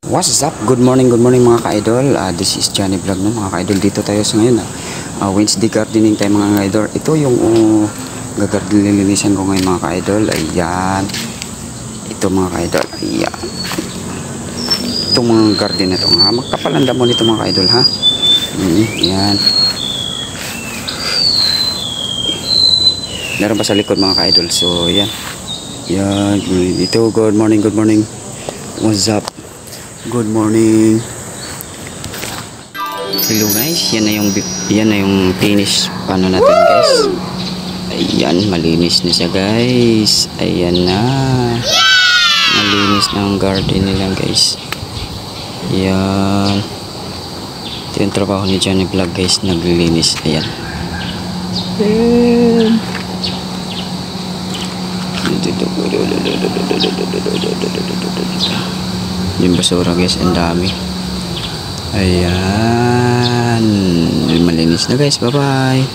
What's up? Good morning mga ka-idol. This is Johnny Vlog no mga ka-idol. Dito tayo sa ngayon. Wednesday gardening tayo mga ka-idol. Ito yung gagardelinisan ko ngayon mga ka-idol. Ayan. Ito mga ka-idol. Ayan. Itong mga garden na ito. Magkapalanda mo nito mga ka-idol ha. Ayan. Meron pa sa likod mga ka-idol. So ayan. Ayan. Ito good morning. What's up? Good morning. Hello guys, yan na yung finish paano natin guys. Ayan, malinis na siya guys. Ayan na. Malinis na ang garden nila guys. Ayan. Ito yung trabaho ni Johnny Vlog guys, naglilinis. Ayan. Yung basura guys, ang dami. Ayan, malinis na guys, bye bye.